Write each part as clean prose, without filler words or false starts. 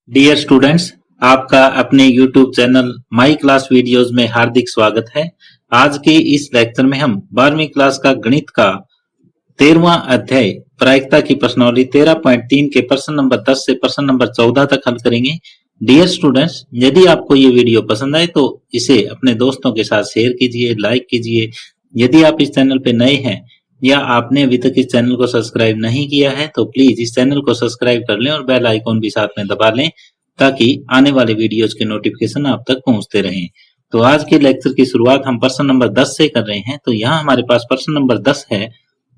Dear students, आपका अपने YouTube channel my class videos में हार्दिक स्वागत है। आज के इस लेक्चर में हम 12वीं क्लास का गणित का 13वां अध्याय प्रायिकता की प्रश्नावली 13.3 के प्रश्न नंबर 10 से प्रश्न नंबर 14 तक हल करेंगे। डियर स्टूडेंट्स, यदि आपको ये वीडियो पसंद आए तो इसे अपने दोस्तों के साथ शेयर कीजिए, लाइक कीजिए। यदि आप इस चैनल पे नए हैं या आपने अभी तक इस चैनल को सब्सक्राइब नहीं किया है तो प्लीज इस चैनल को सब्सक्राइब कर लें और बेल आइकॉन भी साथ में दबा लें ताकि आने वाले वीडियोज के नोटिफिकेशन आप तक पहुंचते रहें। तो आज के लेक्चर की शुरुआत हम प्रश्न नंबर 10 से कर रहे हैं। तो यहाँ हमारे पास प्रश्न नंबर 10 है।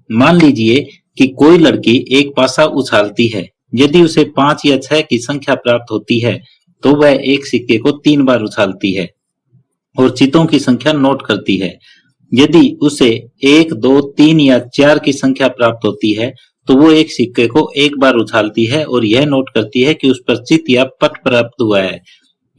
मान लीजिए कि कोई लड़की एक पासा उछालती है। यदि उसे 5 या 6 की संख्या प्राप्त होती है तो वह एक सिक्के को 3 बार उछालती है और चितों की संख्या नोट करती है। यदि उसे 1, 2, 3 या 4 की संख्या प्राप्त होती है तो वो एक सिक्के को एक बार उछालती है और यह नोट करती है कि उस पर चित या पट प्राप्त हुआ है।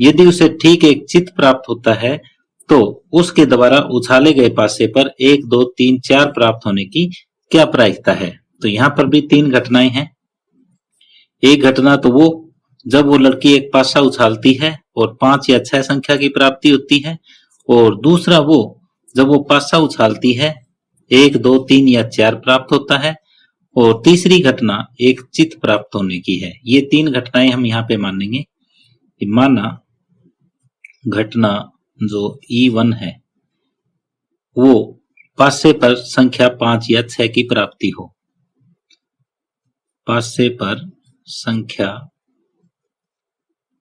यदि उसे ठीक एक चित प्राप्त होता है तो उसके द्वारा उछाले गए पासे पर 1, 2, 3, 4 प्राप्त होने की क्या प्रायिकता है। तो यहाँ पर भी 3 घटनाएं हैं। एक घटना तो वो जब वो लड़की एक पासा उछालती है और 5 या 6 संख्या की प्राप्ति होती है, और दूसरा वो जब वो पासा उछालती है 1, 2, 3 या 4 प्राप्त होता है, और तीसरी घटना एक चित प्राप्त होने की है। ये 3 घटनाएं हम यहाँ पे मानेंगे कि माना घटना जो E1 है वो पासे पर संख्या 5 या 6 की प्राप्ति हो। पासे पर संख्या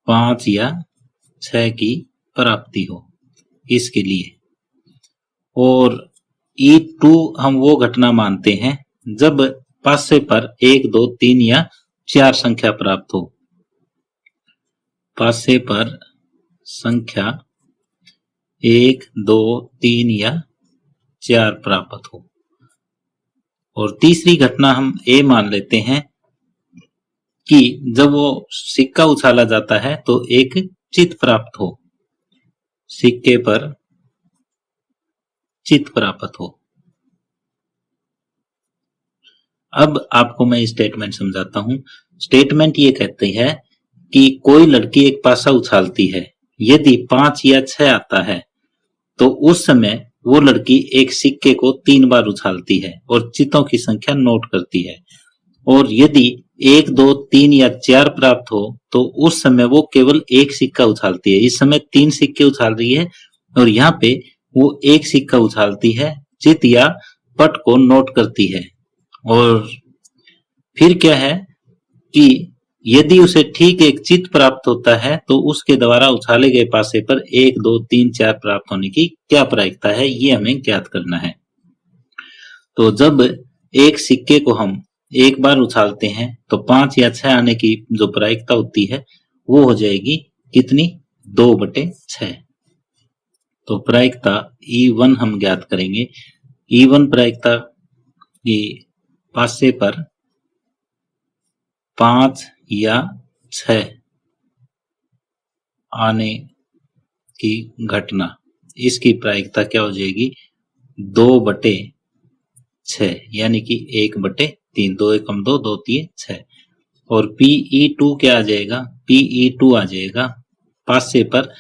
5 या 6 की प्राप्ति हो इसके लिए। और E2 हम वो घटना मानते हैं जब पासे पर 1, 2, 3 या 4 संख्या प्राप्त हो। पासे पर संख्या 1, 2, 3 या 4 प्राप्त हो। और तीसरी घटना हम ए मान लेते हैं कि जब वो सिक्का उछाला जाता है तो एक चित प्राप्त हो, सिक्के पर चित प्राप्त हो। अब आपको मैं स्टेटमेंट समझाता हूं। स्टेटमेंट ये कहती है कि कोई लड़की एक पासा उछालती है। यदि 5 या 6 आता है तो उस समय वो लड़की एक सिक्के को 3 बार उछालती है और चितों की संख्या नोट करती है। और यदि 1, 2, 3 या 4 प्राप्त हो तो उस समय वो केवल एक सिक्का उछालती है। इस समय 3 सिक्के उछाल रही है और यहाँ पे वो एक सिक्का उछालती है, चित या पट को नोट करती है। और फिर क्या है कि यदि उसे ठीक एक चित प्राप्त होता है तो उसके द्वारा उछाले गए पासे पर 1, 2, 3, 4 प्राप्त होने की क्या प्रायिकता है, ये हमें ज्ञात करना है। तो जब एक सिक्के को हम एक बार उछालते हैं तो 5 या 6 आने की जो प्रायिकता होती है वो हो जाएगी कितनी, 2/6। तो प्रायिकता E1 हम ज्ञात करेंगे। E1 प्रायिकता की पासे पर 5 या 6 आने की घटना, इसकी प्रायिकता क्या हो जाएगी, 2/6 यानी कि 1/3। 2 एकम 2, 2 3 6। और PE2 क्या आ जाएगा, PE2 आ जाएगा पासे पर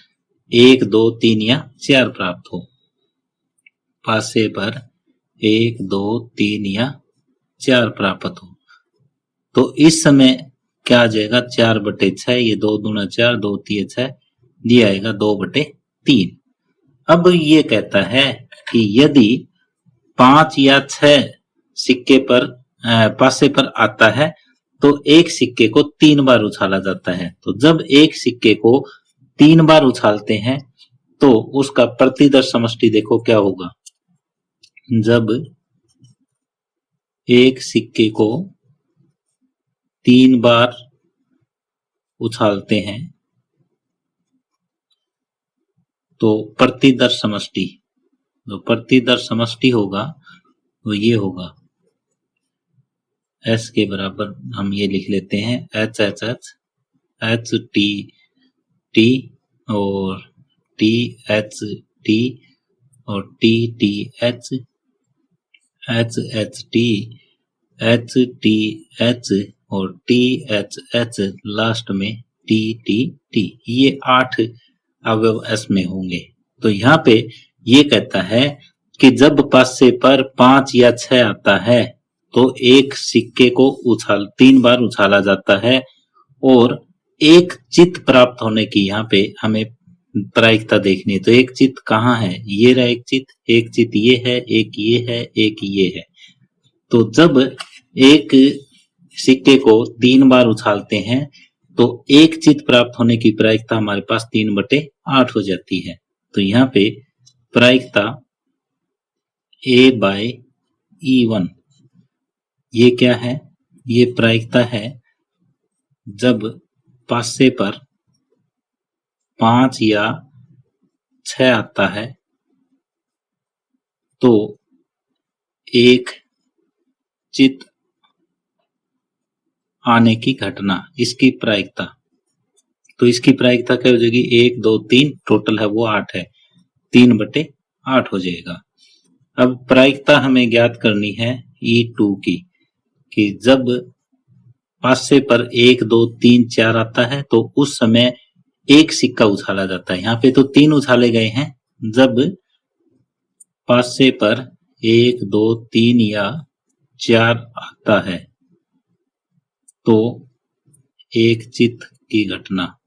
1, 2, 3 या 4 प्राप्त हो। पासे पर 1, 2, 3 या 4 प्राप्त हो तो इस समय क्या आ जाएगा, 4/6। ये 2 दूना 4, 2 3 6, ये आएगा 2/3। अब ये कहता है कि यदि 5 या 6 सिक्के पर पासे पर आता है तो एक सिक्के को 3 बार उछाला जाता है। तो जब एक सिक्के को 3 बार उछालते हैं तो उसका प्रतिदर्श समष्टि देखो क्या होगा। जब एक सिक्के को 3 बार उछालते हैं तो प्रतिदर्श समष्टि, जो प्रतिदर्श समष्टि होगा वो ये होगा, S के बराबर हम ये लिख लेते हैं HHH HT T और THT और TTH HHT HTH और THH लास्ट में टी टी टी, ये 8 अवयव S में होंगे। तो यहाँ पे ये कहता है कि जब पासे पर 5 या 6 आता है तो एक सिक्के को 3 बार उछाला जाता है और एक चित प्राप्त होने की यहाँ पे हमें प्रायिकता देखनी है। तो एक चित कहाँ है? ये रहा एक चित ये है, एक ये है, एक ये है। तो जब एक सिक्के को 3 बार उछालते हैं तो एक चित प्राप्त होने की प्रायिकता हमारे पास 3/8 हो जाती है। तो यहाँ पे प्रायिकता A/E1 ये क्या है? ये प्रायिकता है जब पासे पर 5 या 6 आता है तो एक चित आने की घटना, इसकी प्रायिकता। तो इसकी प्रायिकता क्या हो जाएगी? 1 2 3 टोटल है वो 8 है, 3/8 हो जाएगा। अब प्रायिकता हमें ज्ञात करनी है E2 की, कि जब पासे पर 1 2 3 4 आता है तो उस समय एक सिक्का उछाला जाता है। यहाँ पे तो 3 उछाले गए हैं। जब पासे पर 1 2 3 या 4 आता है तो एक चित की घटना।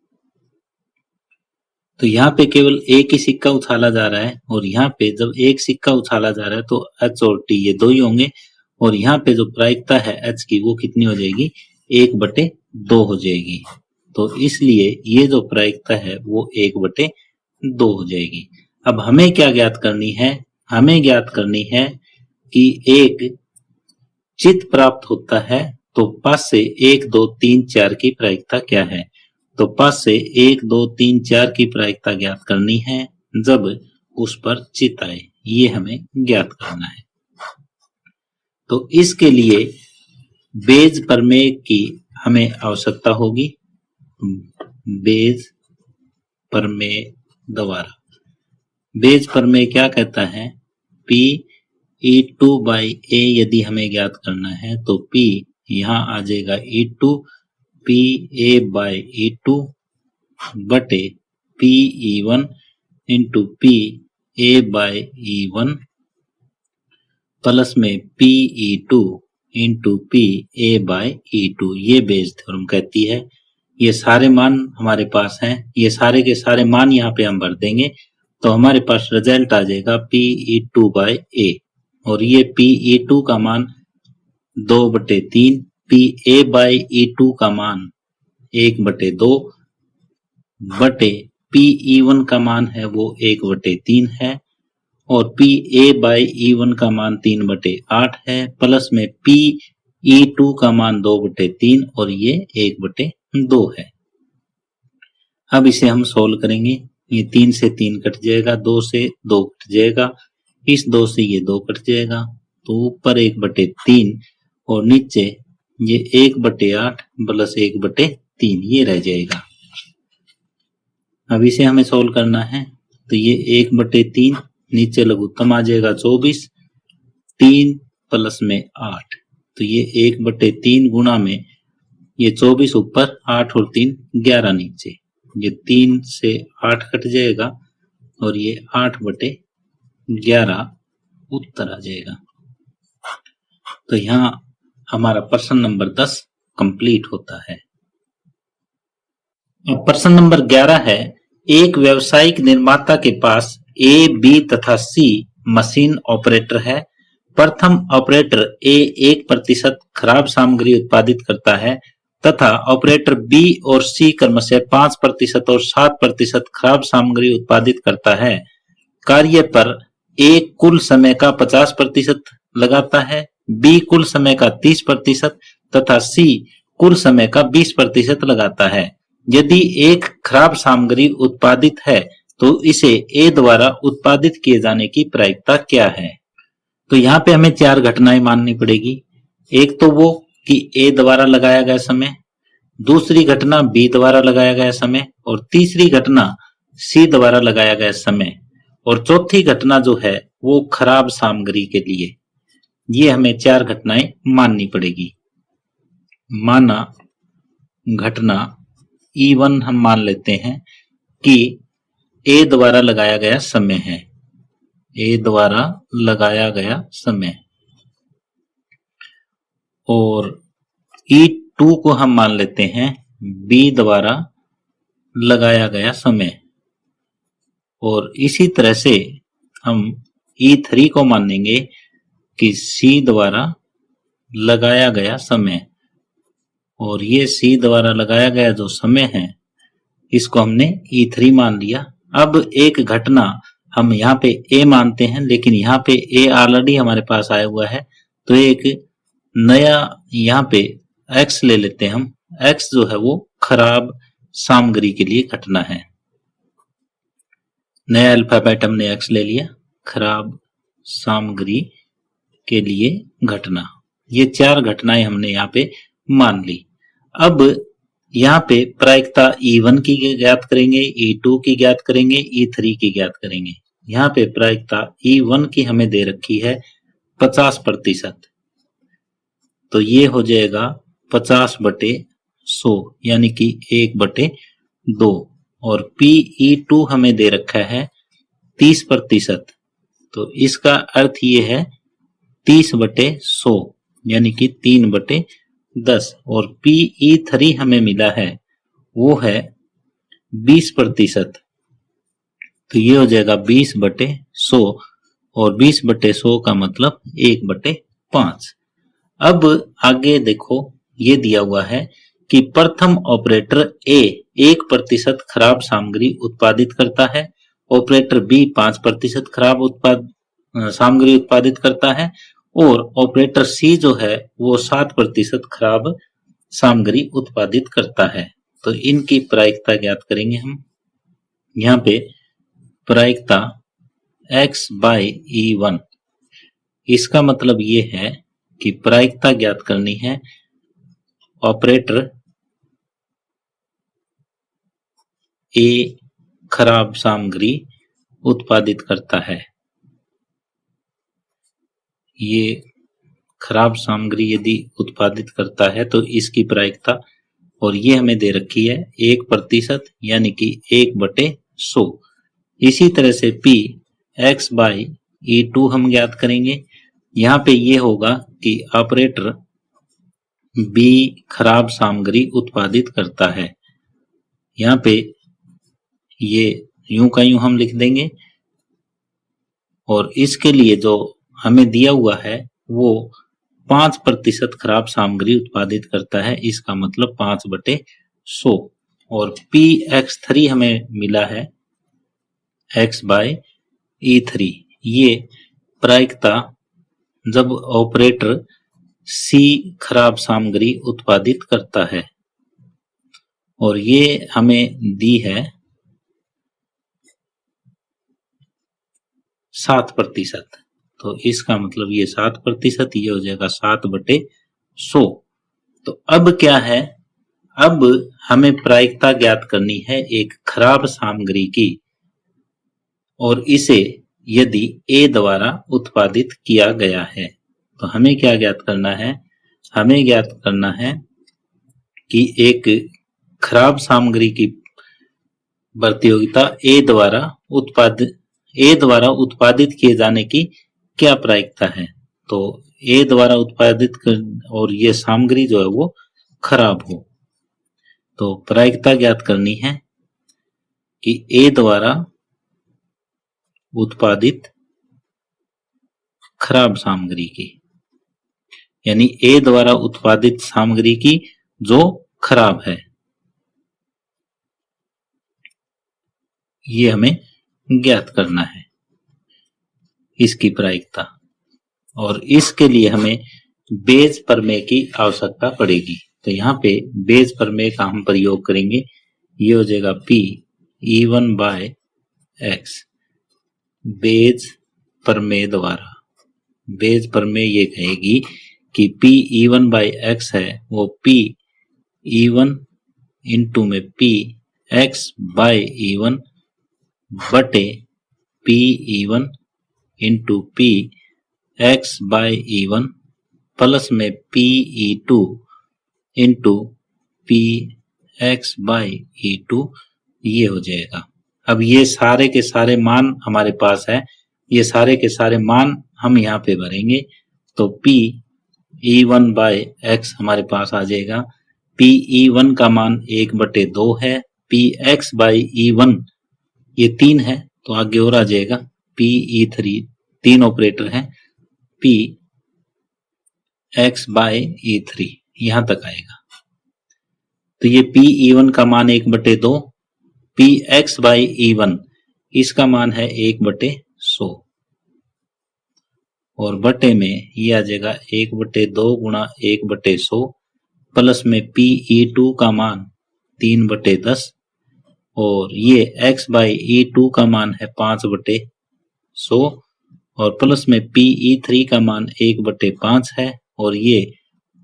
तो यहाँ पे केवल एक ही सिक्का उछाला जा रहा है और यहाँ पे जब एक सिक्का उछाला जा रहा है तो H और T ये 2 ही होंगे और यहाँ पे जो प्रायिकता है H की वो कितनी हो जाएगी? 1/2 हो जाएगी। तो इसलिए ये जो प्रायिकता है वो 1/2 हो जाएगी। अब हमें क्या ज्ञात करनी है? हमें ज्ञात करनी है कि एक चित प्राप्त होता है तो पास से 1 2 3 4 की प्रायिकता क्या है? तो पास से 1 2 3 4 की प्रायिकता ज्ञात करनी है जब उस पर चित आए, ये हमें ज्ञात करना है। तो इसके लिए बेज प्रमेय की हमें आवश्यकता होगी। बेज प्रमेय द्वारा, बेज प्रमेय क्या कहता है? Pe2/A यदि हमें ज्ञात करना है तो P यहाँ आ जाएगा E2 PA/E2 बटे PE1 इंटू PA/E1 प्लस में PE2 इंटू PA/E2। ये बेज थ्योरम कहती है। ये सारे मान हमारे पास हैं, ये सारे के सारे मान यहाँ पे हम भर देंगे तो हमारे पास रिजल्ट आ जाएगा PE2/A और ये PE2 का मान 2/3, PA/E2 का मान 1/2 बटे PE1 का मान है वो 1/3 है और PA/E1 का मान 3/8 है प्लस में PE2 का मान 2/3 और ये 1/2 है। अब इसे हम सोल्व करेंगे। ये 3 से 3 कट जाएगा, 2 से 2 कट जाएगा, इस 2 से ये 2 कट जाएगा तो ऊपर 1/3 और नीचे ये 1/8 प्लस 1/3 ये रह जाएगा। अब इसे हमें सोल्व करना है तो ये 1/3 नीचे लघुत्तम आ जाएगा 24, 3 प्लस में 8 तो ये 1/3 गुणा में ये 24 ऊपर 8 और 3 11 नीचे, ये 3 से 8 कट जाएगा और ये 8/11 उत्तर आ जाएगा। तो यहाँ हमारा प्रश्न नंबर 10 कंप्लीट होता है। अब प्रश्न नंबर 11 है, एक व्यावसायिक निर्माता के पास A, B तथा C मशीन ऑपरेटर है। प्रथम ऑपरेटर A 1% खराब सामग्री उत्पादित करता है तथा ऑपरेटर B और C क्रमशः 5% और 7% खराब सामग्री उत्पादित करता है। कार्य पर A कुल समय का 50% लगाता है, B कुल समय का 30% तथा C कुल समय का 20% लगाता है। यदि एक खराब सामग्री उत्पादित है तो इसे A द्वारा उत्पादित किए जाने की प्रायिकता क्या है? तो यहाँ पे हमें 4 घटनाएं माननी पड़ेगी। एक तो वो कि A द्वारा लगाया गया समय, दूसरी घटना B द्वारा लगाया गया समय और तीसरी घटना C द्वारा लगाया गया समय और चौथी घटना जो है वो खराब सामग्री के लिए। ये हमें 4 घटनाएं माननी पड़ेगी। माना घटना E1 हम मान लेते हैं कि A द्वारा लगाया गया समय है, A द्वारा लगाया गया समय, और E2 को हम मान लेते हैं B द्वारा लगाया गया समय, और इसी तरह से हम E3 को मानेंगे कि C द्वारा लगाया गया समय, और ये C द्वारा लगाया गया जो समय है इसको हमने E3 मान लिया। अब एक घटना हम यहाँ पे A मानते हैं, लेकिन यहाँ पे A ऑलरेडी हमारे पास आया हुआ है, तो एक नया यहाँ पे X ले लेते हैं हम। X जो है वो खराब सामग्री के लिए घटना है। नया अल्फाबेट हमने X ले लिया, खराब सामग्री के लिए घटना। ये 4 घटनाएं हमने यहाँ पे मान ली। अब यहाँ पे प्रायिकता E1 की ज्ञात करेंगे, E2 की ज्ञात करेंगे, E3 की ज्ञात करेंगे। यहाँ पे प्रायिकता E1 की हमें दे रखी है 50%, तो ये हो जाएगा 50/100 यानी कि 1/2, और PE2 हमें दे रखा है 30%, तो इसका अर्थ ये है 30/100 यानी कि 3/10, और PE3 हमें मिला है वो है 20%, तो ये हो जाएगा 20/100, और 20/100 का मतलब 1/5। अब आगे देखो, ये दिया हुआ है कि प्रथम ऑपरेटर A 1% खराब सामग्री उत्पादित करता है, ऑपरेटर B 5% खराब सामग्री उत्पादित करता है, और ऑपरेटर C जो है वो 7% खराब सामग्री उत्पादित करता है। तो इनकी प्रायिकता ज्ञात करेंगे हम। यहाँ पे प्रायिकता X/E1, इसका मतलब ये है कि प्रायिकता ज्ञात करनी है ऑपरेटर A खराब सामग्री उत्पादित करता है। ये खराब सामग्री यदि उत्पादित करता है तो इसकी प्रायिकता, और ये हमें दे रखी है 1% यानी कि 1/100। इसी तरह से P X/E2 हम ज्ञात करेंगे। यहाँ पे ये होगा कि ऑपरेटर B खराब सामग्री उत्पादित करता है। यहाँ पे ये यूं का यूं हम लिख देंगे, और इसके लिए जो हमें दिया हुआ है वो 5% खराब सामग्री उत्पादित करता है, इसका मतलब 5/100, और PX3 हमें मिला है X/E3। ये प्रायिकता जब ऑपरेटर C खराब सामग्री उत्पादित करता है, और ये हमें दी है 7%, तो इसका मतलब ये 7%, ये हो जाएगा 7/100। तो अब क्या है, अब हमें प्रायिकता ज्ञात करनी है एक खराब सामग्री की, और इसे यदि A द्वारा उत्पादित किया गया है, तो हमें क्या ज्ञात करना है, हमें ज्ञात करना है कि एक खराब सामग्री की प्रतियोगिता A द्वारा उत्पादित किए जाने की क्या प्रायिकता है। तो A द्वारा उत्पादित और ये सामग्री जो है वो खराब हो, तो प्रायिकता ज्ञात करनी है कि A द्वारा उत्पादित खराब सामग्री की, यानी A द्वारा उत्पादित सामग्री की जो खराब है, ये हमें ज्ञात करना है इसकी प्रायिकता, और इसके लिए हमें बेज प्रमेय की आवश्यकता पड़ेगी। तो यहाँ पे बेज प्रमेय का हम प्रयोग करेंगे। ये हो जाएगा PE1/X बेज प्रमेय द्वारा। बेज प्रमेय ये कहेगी कि PE1/X है वो PE1 इंटू में PX/E1 बटे PE1 इंटू PX/E1 प्लस में PE2 into x by E2 ये हो जाएगा। अब ये सारे के सारे मान हमारे पास है, ये सारे के सारे मान हम यहाँ पे भरेंगे तो P E1 बाय x हमारे पास आ जाएगा। P E1 का मान 1/2 है, P x बाई E1 ये 3 है तो आगे और आ जाएगा P E3, 3 ऑपरेटर हैं, P x बाय E3 यहां तक आएगा। तो ये P E1 का मान 1/2, P x बाई E1 इसका मान है 1/100 और बटे में ये आ जाएगा 1/2 गुणा 1/100 प्लस में P E2 का मान 3/10 और ये x बाई E2 का मान है 5/100 और प्लस में P E3 का मान 1/5 है और ये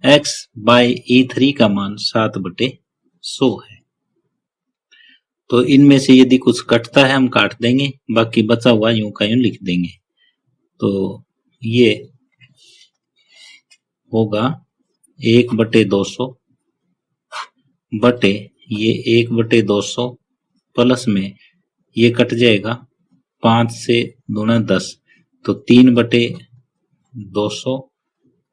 x बाई E3 का मान 7/100 है। तो इनमें से यदि कुछ कटता है हम काट देंगे, बाकी बचा हुआ यूं का यूं लिख देंगे। तो ये होगा 1/200 बटे ये 1/200 प्लस में ये कट जाएगा 5 से दूना 10 तो 3/200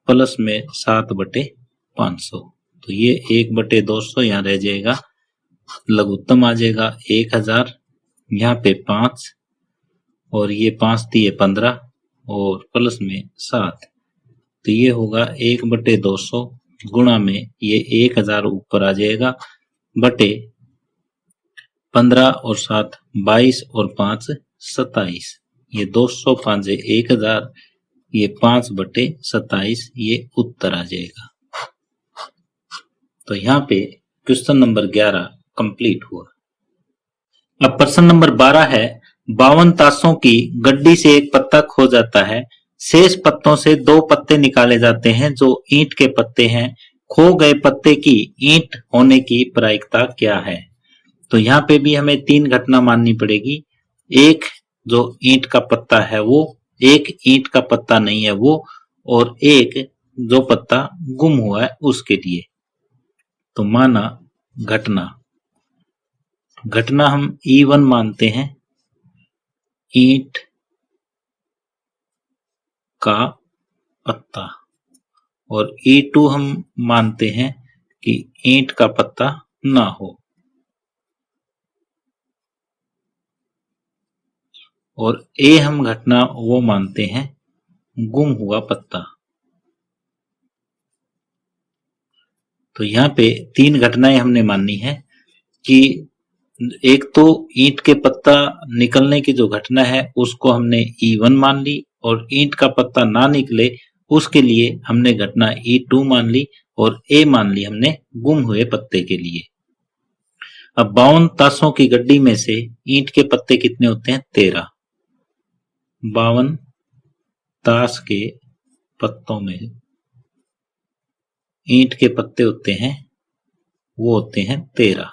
प्लस में 7/500 तो ये 1/200 यहाँ रह जाएगा, लघुत्तम आ जाएगा 1000, यहाँ पे 5 और ये 5 दिए 15 और प्लस में 7 तो ये होगा 1/200 गुणा में ये 1000 ऊपर आ जाएगा बटे 15 और 7 22 और 5 27 ये 200 5 1000 ये 5/27 ये उत्तर आ जाएगा। तो यहाँ पे क्वेश्चन नंबर 11 कंप्लीट हुआ। अब प्रश्न नंबर 12 है 52 ताशों की गड्डी से एक पत्ता खो जाता है, शेष पत्तों से 2 पत्ते निकाले जाते हैं जो ईंट के पत्ते हैं, खो गए पत्ते की ईंट होने की प्रायिकता क्या है। तो यहाँ पे भी हमें 3 घटना माननी पड़ेगी, एक जो ईंट का पत्ता है वो, एक ईंट का पत्ता नहीं है वो और एक जो पत्ता गुम हुआ है उसके लिए। तो माना घटना हम E1 मानते हैं, ईंट का पत्ता, और E2 हम मानते हैं कि ईंट का पत्ता ना हो, और ए हम घटना वो मानते हैं गुम हुआ पत्ता। तो यहाँ पे 3 घटनाएं हमने माननी है कि एक तो ईंट के पत्ता निकलने की जो घटना है उसको हमने E1 मान ली और ईंट का पत्ता ना निकले उसके लिए हमने घटना E2 मान ली और ए मान ली हमने गुम हुए पत्ते के लिए। अब 52 ताशों की गड्डी में से ईंट के पत्ते कितने होते हैं 13। 52 ताश के पत्तों में ईंट के पत्ते होते हैं वो होते हैं 13।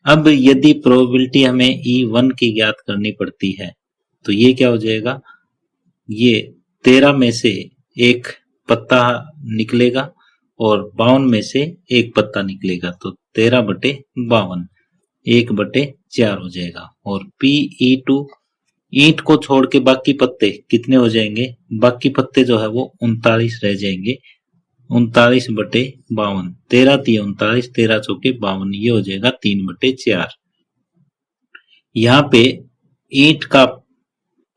अब यदि प्रोबेबिलिटी हमें E1 की ज्ञात करनी पड़ती है तो ये क्या हो जाएगा, ये 13 में से एक पत्ता निकलेगा और 52 में से एक पत्ता निकलेगा तो 13/52 1/4 हो जाएगा। और PE2 ईंट को छोड़ के बाकी पत्ते कितने हो जाएंगे, बाकी पत्ते जो है वो 39 रह जाएंगे, 39/52 13 3 39 13 चौके 52 ये हो जाएगा 3/4। यहाँ पे ईंट का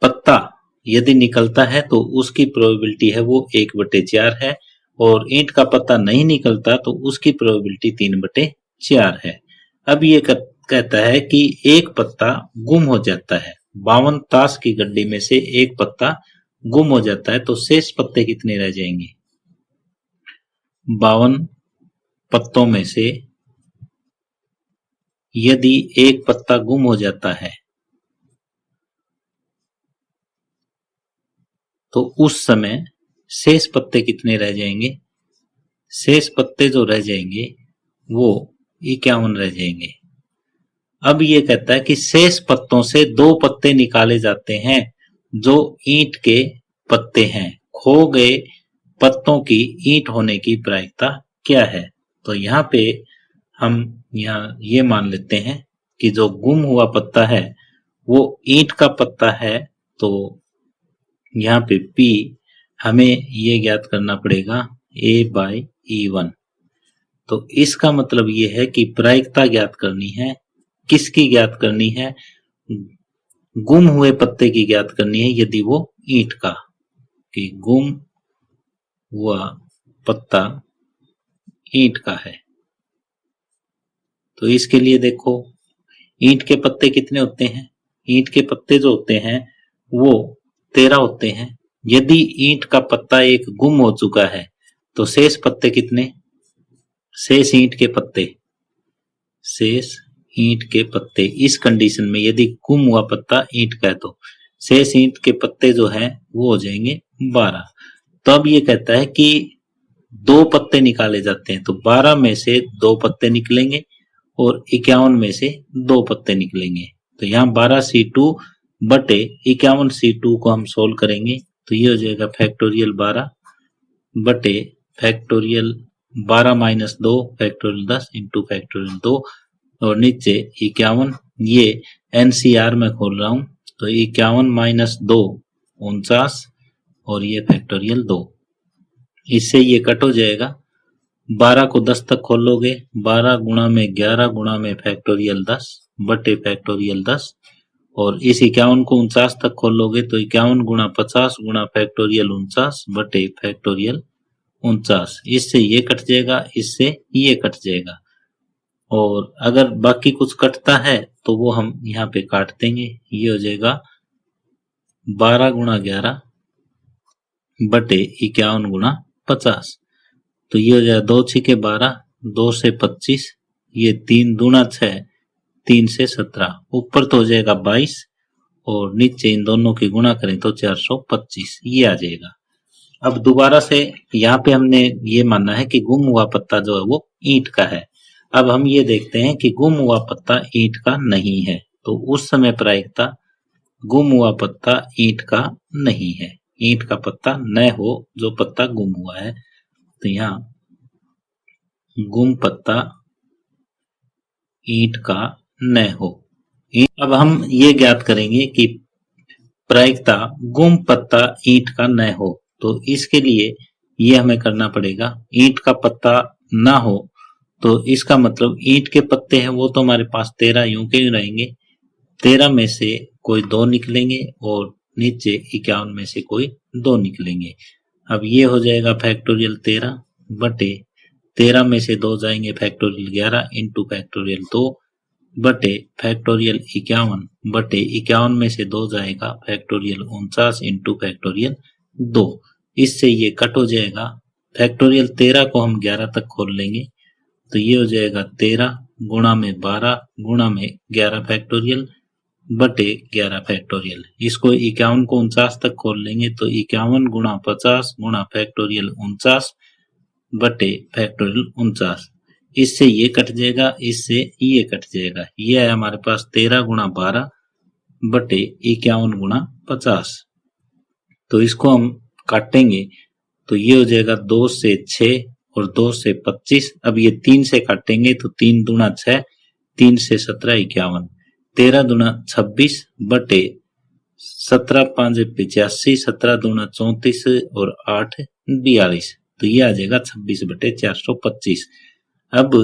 पत्ता यदि निकलता है तो उसकी प्रोबेबिलिटी है वो 1/4 है और ईंट का पत्ता नहीं निकलता तो उसकी प्रोबेबिलिटी 3/4 है। अब ये कहता है कि एक पत्ता गुम हो जाता है, 52 ताश की गड्डी में से एक पत्ता गुम हो जाता है तो शेष पत्ते कितने रह जाएंगे। 52 पत्तों में से यदि एक पत्ता गुम हो जाता है तो उस समय शेष पत्ते कितने रह जाएंगे, शेष पत्ते जो रह जाएंगे वो 51 रह जाएंगे। अब ये कहता है कि शेष पत्तों से 2 पत्ते निकाले जाते हैं जो ईंट के पत्ते हैं, खो गए पत्तों की ईंट होने की प्रायिकता क्या है। तो यहाँ पे हम यहाँ ये मान लेते हैं कि जो गुम हुआ पत्ता है वो ईंट का पत्ता है, तो यहाँ पे P हमें ये ज्ञात करना पड़ेगा A/E1। तो इसका मतलब ये है कि प्रायिकता ज्ञात करनी है। किसकी ज्ञात करनी है? गुम हुए पत्ते की ज्ञात करनी है, यदि वो ईंट का, कि गुम हुआ पत्ता ईंट का है। तो इसके लिए देखो, ईंट के पत्ते कितने होते हैं? ईंट के पत्ते जो होते हैं वो 13 होते हैं। यदि ईंट का पत्ता एक गुम हो चुका है तो शेष पत्ते कितने? शेष ईंट के पत्ते, शेष ईंट के पत्ते, इस कंडीशन में यदि गुम हुआ पत्ता ईंट का है तो शेष ईंट के पत्ते जो है वो हो जाएंगे 12। तो अब ये कहता है कि 2 पत्ते निकाले जाते हैं, तो 12 में से 2 पत्ते निकलेंगे और 51 में से 2 पत्ते निकलेंगे। तो यहाँ 12C2 बटे 51C2 को हम सोल्व करेंगे, तो ये हो जाएगा फैक्टोरियल 12 बटे factorial 12 minus 2 factorial 10 into factorial 2 और नीचे 51। ये NCR में खोल रहा हूं, तो 51 माइनस 2 49 और ये फैक्टोरियल 2। इससे ये कट हो जाएगा। 12 को 10 तक खोलोगे, 12 गुणा में 11 गुणा में फैक्टोरियल 10 बटे फैक्टोरियल 10, और इस 51 को 49 तक खोलोगे तो 51 गुणा 50 गुणा फैक्टोरियल 49 बटे फैक्टोरियल 49। इससे ये कट जाएगा, इससे ये कट जाएगा, और अगर बाकी कुछ कटता है तो वो हम यहाँ पे काट देंगे। ये हो जाएगा 12 गुणा 11 बटे 51 गुणा 50। तो ये हो जाएगा 2 छिके 12, 2 से 25, ये 3 दूना 6, 3 से 17, ऊपर तो हो जाएगा 22 और नीचे इन दोनों की गुणा करें तो 425, ये आ जाएगा। अब दोबारा से यहाँ पे हमने ये मानना है कि गुम हुआ पत्ता जो है वो ईंट का है। अब हम ये देखते हैं कि गुम हुआ पत्ता ईंट का नहीं है, तो उस समय प्रायिकता गुम हुआ पत्ता ईंट का नहीं है, ईंट का पत्ता न हो जो पत्ता गुम हुआ है। तो यहाँ गुम पत्ता ईंट का न हो। अब हम ये ज्ञात करेंगे कि प्रायिकता गुम पत्ता ईंट का न हो, तो इसके लिए ये हमें करना पड़ेगा। ईंट का पत्ता ना हो तो इसका मतलब ईंट के पत्ते हैं वो तो हमारे पास 13 यूं के यूं रहेंगे, 13 में से कोई 2 निकलेंगे और नीचे 51 में से कोई 2 निकलेंगे। अब ये हो जाएगा फैक्टोरियल 13 बटे 13 में से 2 जाएंगे फैक्टोरियल 11 इंटू फैक्टोरियल 2 बटे फैक्टोरियल 51 बटे 51 में से 2 जाएगा फैक्टोरियल 49 इंटू फैक्टोरियल 2। इससे ये कट हो जाएगा। फैक्टोरियल 13 को हम 11 तक खोल लेंगे, तो ये हो जाएगा 13 गुणा में 12 गुणा में 11 फैक्टोरियल बटे 11 फैक्टोरियल। इसको 51 को 49 तक खोल लेंगे, तो 51 गुणा 50 गुणा फैक्टोरियल 49 बटे फैक्टोरियल 49। इससे ये कट जाएगा, इससे ये कट जाएगा। ये है हमारे पास 13 गुणा 12 बटे 51 गुणा 50। तो इसको हम काटेंगे तो ये हो जाएगा 2 से 6 और 2 से 25। अब ये 3 से काटेंगे तो 3 दूना 6, 3 से 17 51, 13 दूना 26 बटे 17 5 85, 17 दूना 34 और 8 42। तो ये आ जाएगा 26 बटे 425। अब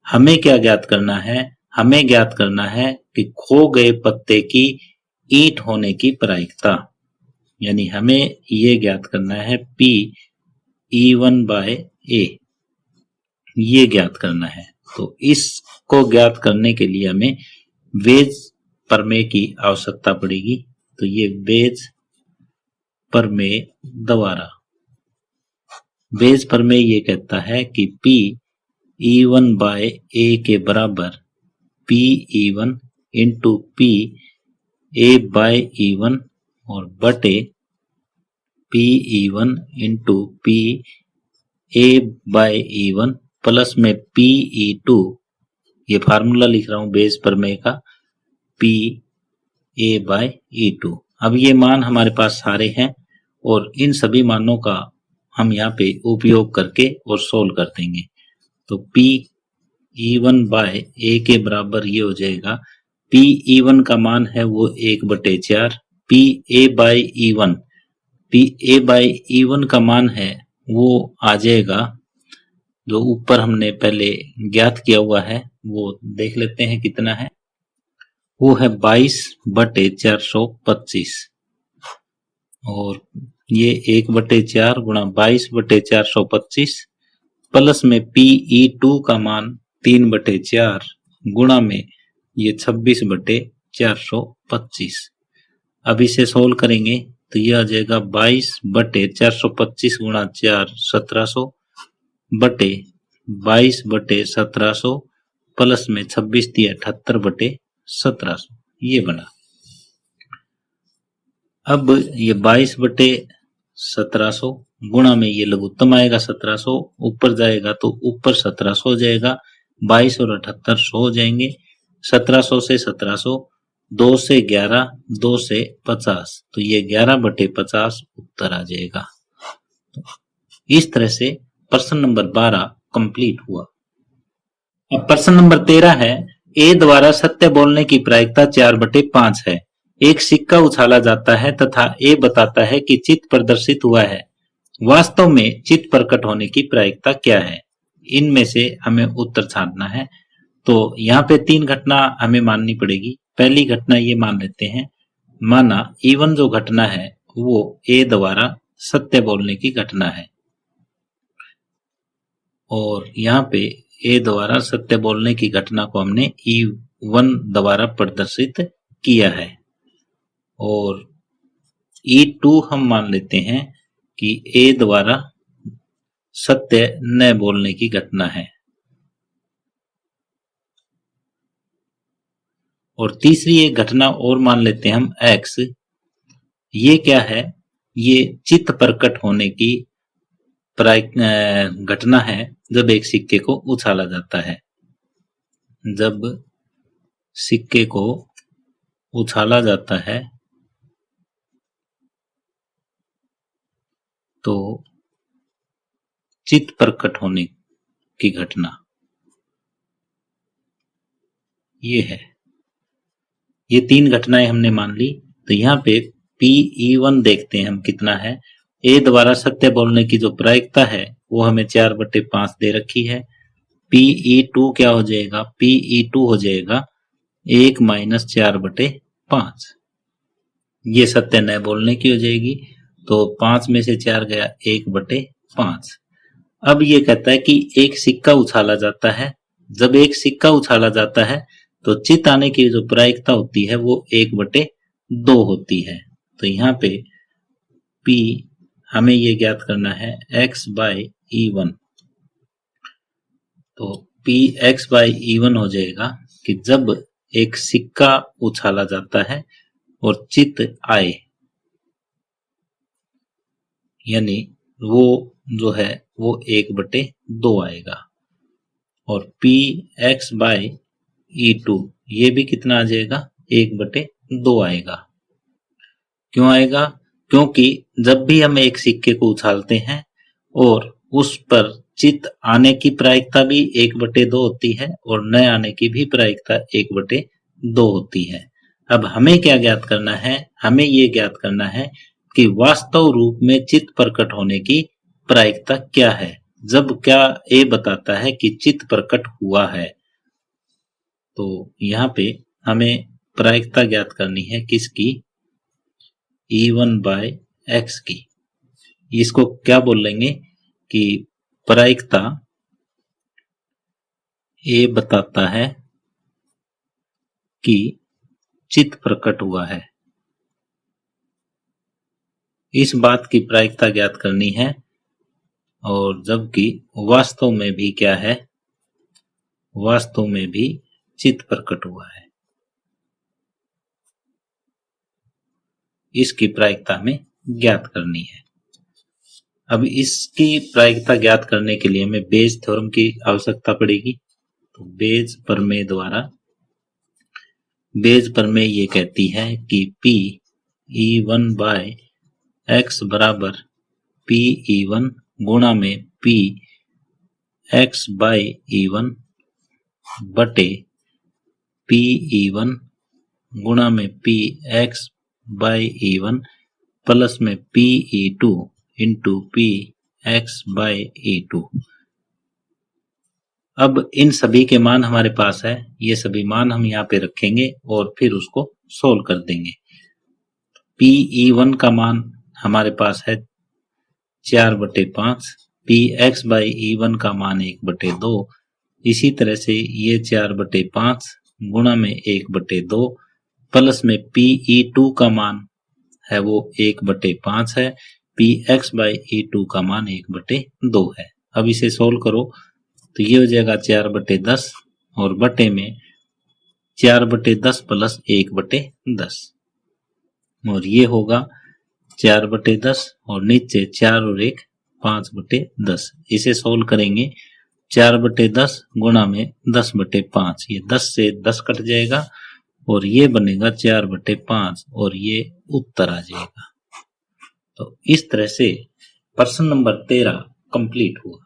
हमें क्या ज्ञात करना है? हमें ज्ञात करना है कि खो गए पत्ते की ईंट होने की प्रायिकता, यानी हमें ये ज्ञात करना है Pe1/A, ये ज्ञात करना है। तो इसको ज्ञात करने के लिए हमें वेज प्रमेय की आवश्यकता पड़ेगी। तो ये वेज प्रमेय द्वारा, वेज प्रमेय ये कहता है कि Pe1/A के बराबर Pe1 इंटू P(A/E1) और बटे Pe1 इंटू P(A/E1) प्लस में Pe2, ये फार्मूला लिख रहा हूं बेस प्रमेय का, P(A/E2). अब ये मान हमारे पास सारे हैं और इन सभी मानों का हम यहाँ पे उपयोग करके और सोल्व कर देंगे। तो E1 बाय ए के बराबर ये हो जाएगा, पी E1 का मान है वो 1/4, P A by E1, P A by E1 का मान है वो आ जाएगा, जो ऊपर हमने पहले ज्ञात किया हुआ है वो देख लेते हैं कितना है, वो है 22/425, और ये 1/4 गुणा 22/425 प्लस में PE2 का मान 3/4 गुणा में ये 26/425। अब इसे सोल्व करेंगे तो ये आ जाएगा 22/425 गुणा 4 1700 बटे 22/1700 प्लस में 26 दिया 78/1700, ये बना। अब ये 22/1700 गुणा में ये लघुत्तम आएगा 1700, ऊपर जाएगा तो ऊपर 1700 हो जाएगा, 22 और 78 100 हो जाएंगे, 1700 से 1700, 2 से 11, 2 से 50, तो ये 11/50 उत्तर आ जाएगा। इस तरह से प्रश्न नंबर 12 कंप्लीट हुआ। अब प्रश्न नंबर 13 है, ए द्वारा सत्य बोलने की प्रायिकता 4/5 है। एक सिक्का उछाला जाता है तथा ए बताता है कि चित्त प्रदर्शित हुआ है। वास्तव में चित्त प्रकट होने की प्रायिकता क्या है? इनमें से हमें उत्तर छांटना है। तो यहाँ पे 3 घटना हमें माननी पड़ेगी। पहली घटना ये मान लेते हैं, माना E1 जो घटना है वो ए द्वारा सत्य बोलने की घटना है, और यहाँ पे ए द्वारा सत्य बोलने की घटना को हमने E1 द्वारा प्रदर्शित किया है, और E2 हम मान लेते हैं कि ए द्वारा सत्य न बोलने की घटना है, और तीसरी एक घटना और मान लेते हैं हम X। ये क्या है? ये चित्त प्रकट होने की घटना है जब एक सिक्के को उछाला जाता है। जब सिक्के को उछाला जाता है तो चित्त प्रकट होने की घटना ये है। ये 3 घटनाएं हमने मान ली। तो यहाँ पे PE1 देखते हैं हम कितना है। ए द्वारा सत्य बोलने की जो प्रायिकता है वो हमें 4/5 दे रखी है। PE2 क्या हो जाएगा? PE2 हो जाएगा 1 - 4/5। ये सत्य न बोलने की हो जाएगी, तो 5 में से 4 गया 1/5। अब ये कहता है कि एक सिक्का उछाला जाता है। जब एक सिक्का उछाला जाता है तो चित्त आने की जो प्रायिकता होती है वो 1/2 होती है। तो यहाँ पे P हमें ये ज्ञात करना है X/E1। तो Px/E1 हो जाएगा कि जब एक सिक्का उछाला जाता है और चित्त आए, यानी वो जो है वो 1/2 आएगा, और Px/E2 ये भी कितना आ जाएगा? 1/2 आएगा। क्यों आएगा? क्योंकि जब भी हम एक सिक्के को उछालते हैं और उस पर चित्त आने की प्रायिकता भी 1/2 होती है और न आने की भी प्रायिकता 1/2 होती है। अब हमें क्या ज्ञात करना है? हमें ये ज्ञात करना है कि वास्तव रूप में चित्त प्रकट होने की प्रायिकता क्या है, जब क्या ए बताता है कि चित्त प्रकट हुआ है। तो यहाँ पे हमें प्रायिकता ज्ञात करनी है किसकी? E1/X की। इसको क्या बोलेंगे कि प्रायिकता ए बताता है कि चित्त प्रकट हुआ है। इस बात की प्रायिकता ज्ञात करनी है, और जबकि वास्तव में भी क्या है? वास्तव में भी चित्त प्रकट हुआ है। इसकी प्रायिकता हमें ज्ञात करनी है। अब इसकी प्रायिकता ज्ञात करने के लिए हमें बेज थ्योरम की आवश्यकता पड़ेगी। तो बेज प्रमेय द्वारा, बेज प्रमेय ये कहती है कि P(E1/X) बराबर P(E1) गुणा में P(X/E1) बटे पी E1 गुणा में P X by E1 plus में P E2 into P X by E2। अब इन सभी के मान हमारे पास है, ये सभी मान हम यहाँ पे रखेंगे और फिर उसको सोल्व कर देंगे। पी E1 का मान हमारे पास है 4/5, पी एक्स बाई E1 का मान 1/2, इसी तरह से ये 4/5 गुणा में 1/2 प्लस में पी E2 का मान है वो 1/5 है, पी एक्स बाई E2 का मान 1/2 है। अब इसे सोल्व करो तो ये हो जाएगा 4/10 और बटे में 4/10 प्लस 1/10 और ये होगा 4/10 और नीचे 4 और 1 5/10। इसे सोल्व करेंगे 4/10 गुणा में 10/5, ये 10 से 10 कट जाएगा और ये बनेगा 4/5 और ये उत्तर आ जाएगा। तो इस तरह से प्रश्न नंबर 13 कंप्लीट हुआ।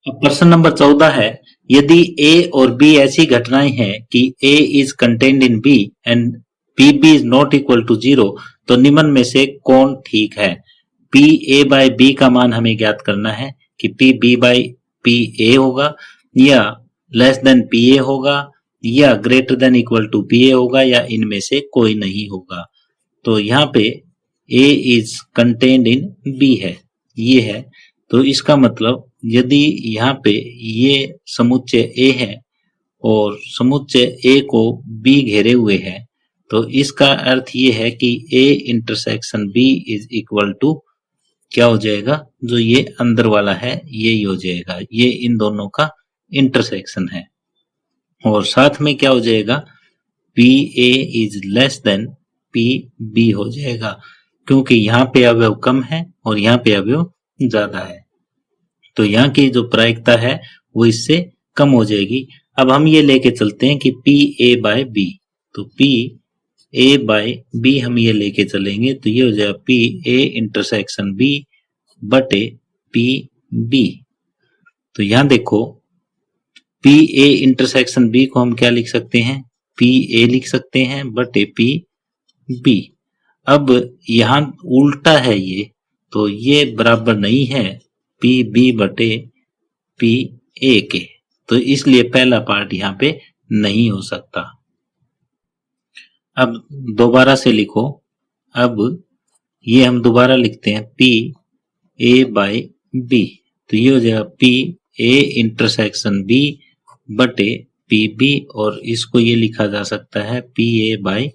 अब प्रश्न नंबर 14 है, यदि ए और बी ऐसी घटनाएं हैं कि A is contained in B and P B is not equal to 0 तो निम्न में से कौन ठीक है। पी ए बाई बी का मान हमें ज्ञात करना है कि P B by P A होगा या लेस देन पी ए होगा या greater than equal to P A होगा या इनमें से कोई नहीं होगा। तो यहाँ पे ए इज कंटेन्ड इन बी है, ये है, तो इसका मतलब यदि यहाँ पे ये समुच्चय ए है और समुच्चय ए को बी घेरे हुए है तो इसका अर्थ ये है कि A intersection B is equal to क्या हो जाएगा, जो ये अंदर वाला है यही हो जाएगा, ये इन दोनों का इंटरसेक्शन है। और साथ में क्या हो जाएगा, P A is less than P B हो जाएगा, क्योंकि यहाँ पे अवयव कम है और यहाँ पे अवयव ज्यादा है, तो यहाँ की जो प्रायिकता है वो इससे कम हो जाएगी। अब हम ये लेके चलते हैं कि पी ए बाय बी, तो पी ए बाय बी हम ये लेके चलेंगे तो ये हो जाएगा पी ए इंटरसेक्शन बी बटे पी बी। तो यहाँ देखो पी ए इंटरसेक्शन बी को हम क्या लिख सकते हैं, पी ए लिख सकते हैं बटे पी बी। अब यहाँ उल्टा है ये, तो ये बराबर नहीं है पी बी बटे पी ए के, तो इसलिए पहला पार्ट यहाँ पे नहीं हो सकता। अब दोबारा से लिखो, अब ये हम दोबारा लिखते हैं पी ए बाय बी, तो ये हो जाएगा पी ए इंटरसेक्शन बी बटे पी बी और इसको ये लिखा जा सकता है P A by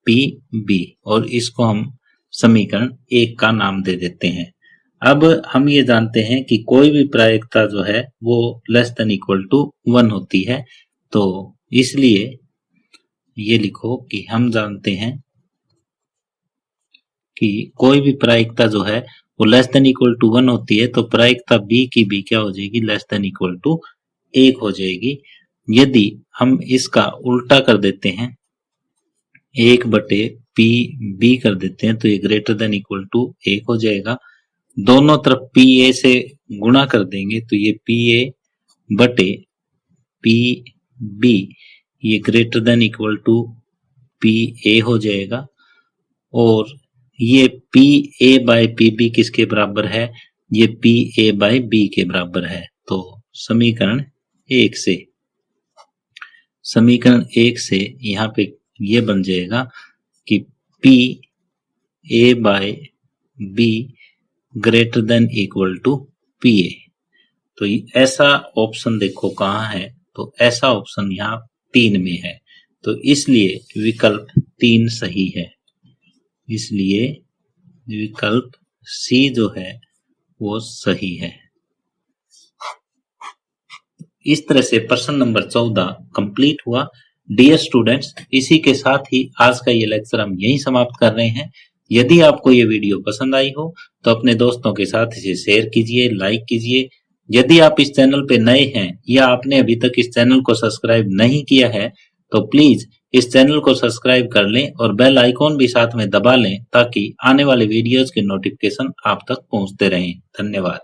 P B और इसको हम समीकरण 1 का नाम दे देते हैं। अब हम ये जानते हैं कि कोई भी प्रायिकता जो है वो लेस देन इक्वल टू 1 होती है, तो इसलिए ये लिखो कि हम जानते हैं कि कोई भी प्रायिकता जो है वो लेस देन इक्वल टू 1 होती है, तो प्रायिकता बी की भी क्या हो जाएगी, लेस देन इक्वल टू 1 हो जाएगी। यदि हम इसका उल्टा कर देते हैं 1 बटे पी बी कर देते हैं तो ये ग्रेटर देन इक्वल टू 1 हो जाएगा। दोनों तरफ पी ए से गुणा कर देंगे तो ये पी ए बटे पी बी ये greater than equal to P A हो जाएगा और ये P A by P B किसके बराबर है, ये पी ए बाय बी के बराबर है। तो समीकरण 1 से यहाँ पे ये बन जाएगा कि P A by B greater than equal to P A. तो ऐसा ऑप्शन देखो कहाँ है, तो ऐसा ऑप्शन यहाँ 3 में है, तो इसलिए विकल्प 3 सही है, इसलिए विकल्प सी जो है वो सही है। इस तरह से प्रश्न नंबर 14 कंप्लीट हुआ। डियर स्टूडेंट्स, इसी के साथ ही आज का ये लेक्चर हम यहीं समाप्त कर रहे हैं। यदि आपको ये वीडियो पसंद आई हो तो अपने दोस्तों के साथ इसे शेयर कीजिए, लाइक कीजिए। यदि आप इस चैनल पे नए हैं या आपने अभी तक इस चैनल को सब्सक्राइब नहीं किया है तो प्लीज इस चैनल को सब्सक्राइब कर लें और बेल आइकॉन भी साथ में दबा लें ताकि आने वाले वीडियोज के नोटिफिकेशन आप तक पहुंचते रहें। धन्यवाद।